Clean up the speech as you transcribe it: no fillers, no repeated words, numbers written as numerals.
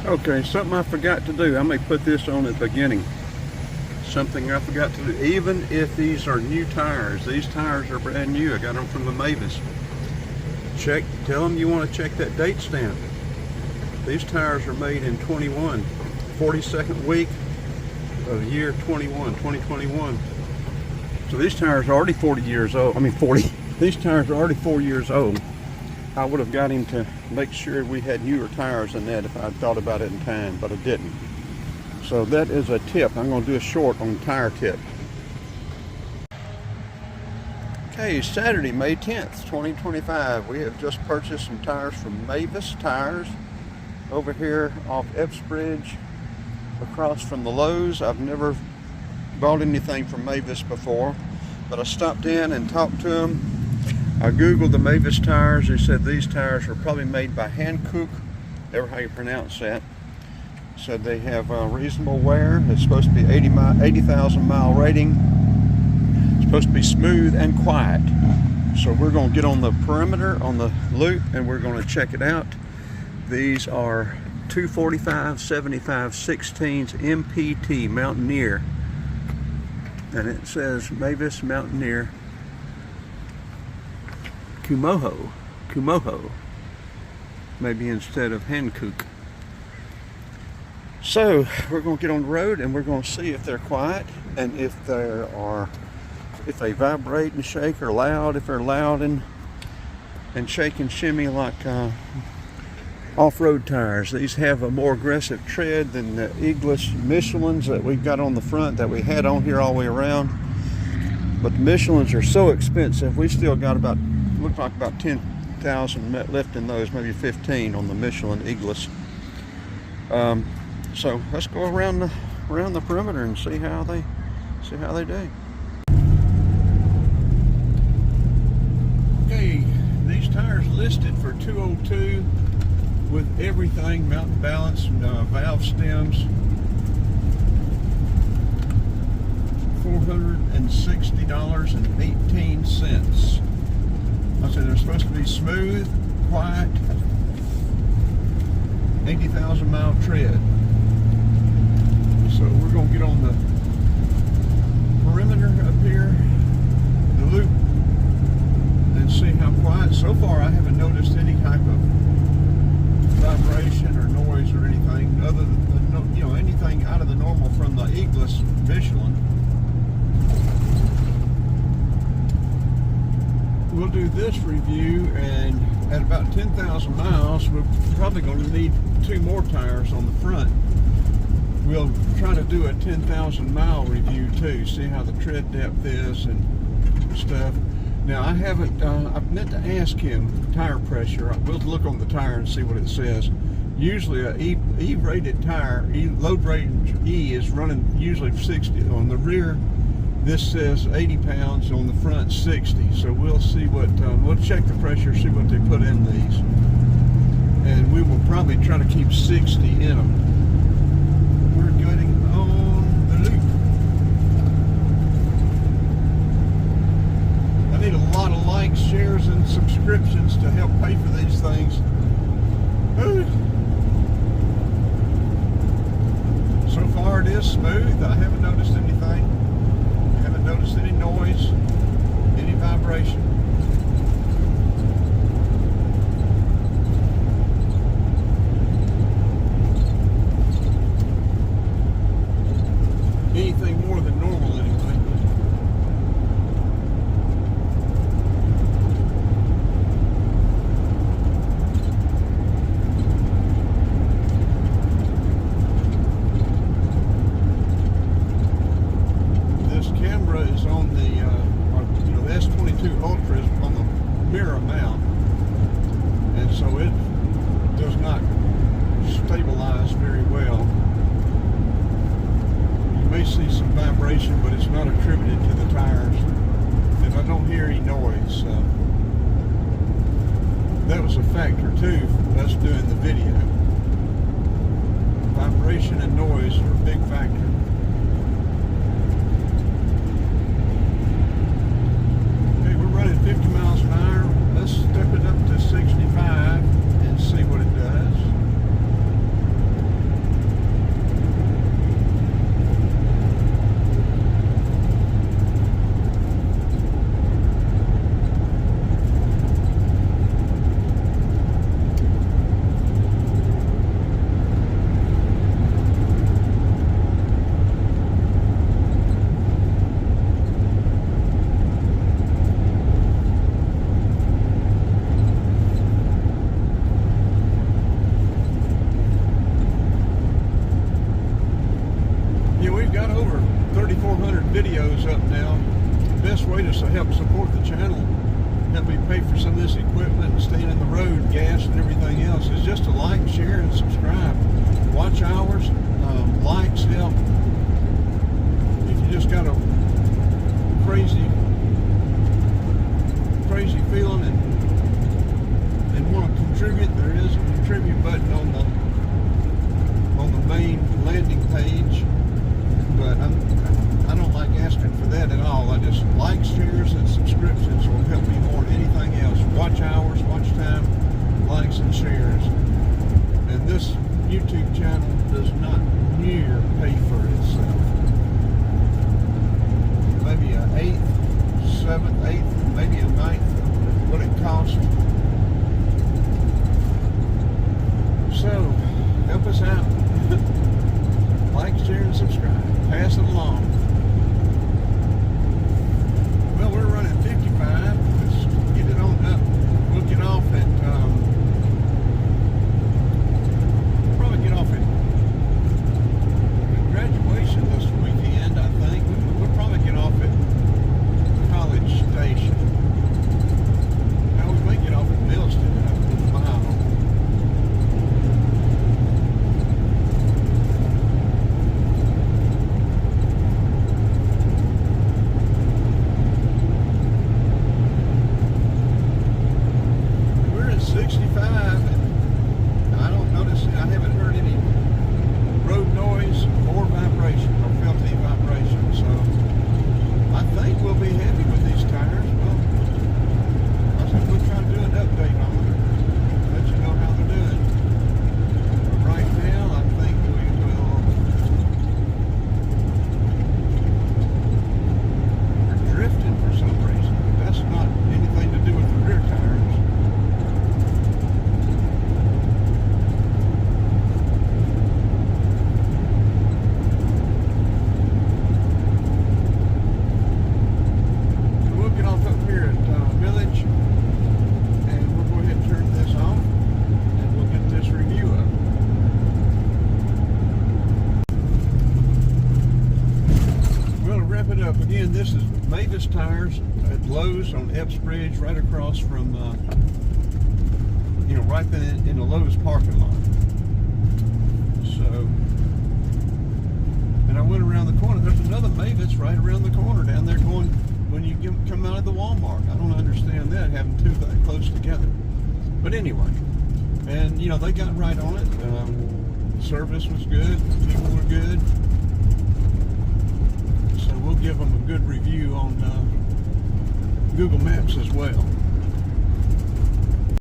Okay, something I forgot to do. I may put this on at the beginning. Something I forgot to do. Even if these are new tires, these tires are brand new. I got them from the Mavis. Tell them you want to check that date stamp. These tires are made in 21, 42nd week of year 2021. So these tires are already 40 years old. I mean 40. These tires are already 4 years old. I would have got him to make sure we had newer tires than that if I'd thought about it in time, but I didn't. So that is a tip. I'm going to do a short on tire tip. Okay, Saturday, May 10th, 2025. We have just purchased some tires from Mavis Tires over here off Epps Bridge across from the Lowe's. I've never bought anything from Mavis before, but I stopped in and talked to them. I googled the Mavis tires. They said these tires are probably made by Hankook, ever how you pronounce that. Said they have reasonable wear. It's supposed to be 80,000 mile rating. It's supposed to be smooth and quiet. So we're going to get on the perimeter on the loop and we're going to check it out. These are 245 75 16s MPT Mountaineer, and it says Mavis Mountaineer Kumoho, maybe instead of Hankook. So we're going to get on the road and we're going to see if they're quiet and if they vibrate and shake or loud, if they're loud and shake and shimmy like off-road tires. These have a more aggressive tread than the Eagles Michelins that we've got on the front that we had on here all the way around. But the Michelins are so expensive. We still got about, looks like about 10,000 left in those, maybe 15 on the Michelin Eagles. So let's go around the perimeter and see how they do. Okay, these tires listed for $202 with everything, mountain balance, valve stems, $460.18. I said they're supposed to be smooth, quiet, 80,000 mile tread. So we're going to get on the perimeter up here, the loop, and see how quiet. So far I haven't noticed any type of vibration or noise or anything other than anything out of the normal from the Eagles Michelin. We'll do this review, and at about 10,000 miles we're probably going to need 2 more tires on the front. We'll try to do a 10,000 mile review too, see how the tread depth is and stuff. Now I haven't, I meant to ask him tire pressure. We'll look on the tire and see what it says. Usually a E-rated tire, load range E is running usually 60. On the rear, this says 80 pounds, on the front 60. So we'll see what, we'll check the pressure, see what they put in these. And we will probably try to keep 60 in them. We're getting on the loop. I need a lot of likes, shares, and subscriptions to help pay for these things. So far it is smooth. I haven't noticed anything. I haven't noticed any noise, any vibration. Anything more than normal anyway. This camera is on the the S22 Ultra is on the mirror mount, and so it does not stabilize very well. You may see some vibration, but it's not attributed to the tires, and I don't hear any noise. That was a factor too for us doing the video. Vibration and noise are a big factor. Okay, we're running 50 miles an hour. Let's step it up to 65 and see what it does. got over 3,400 videos up now. The best way to help support the channel, help me pay for some of this equipment and staying in the road, gas and everything else, is just to like, share, and subscribe. Watch hours, likes help. If you just got a crazy feeling and want to contribute, there is a contribute button on the main landing page, but I don't like asking for that at all. I just likes, shares, and subscriptions will help me more than anything else. Watch hours, watch time, likes, and shares. And this YouTube channel does not near pay for itself. Maybe an eighth, seventh, eighth, maybe a ninth of what it costs. So, help us out. Like, share, and subscribe. Pass it along. Well, we're running 55. Let's get it on up. We'll get off at, probably get off at graduation this weekend, I think. We'll probably get off at College Station. Now, we may get off at Millston after the mile. Again, this is Mavis tires at Lowe's on Epps Bridge, right across from, right in the Lowe's parking lot. So, and I went around the corner. There's another Mavis right around the corner down there going when you come out of the Walmart. I don't understand that, having two that close together. But anyway, and they got right on it. Service was good. People were good. So we'll give them a good review on Google Maps as well.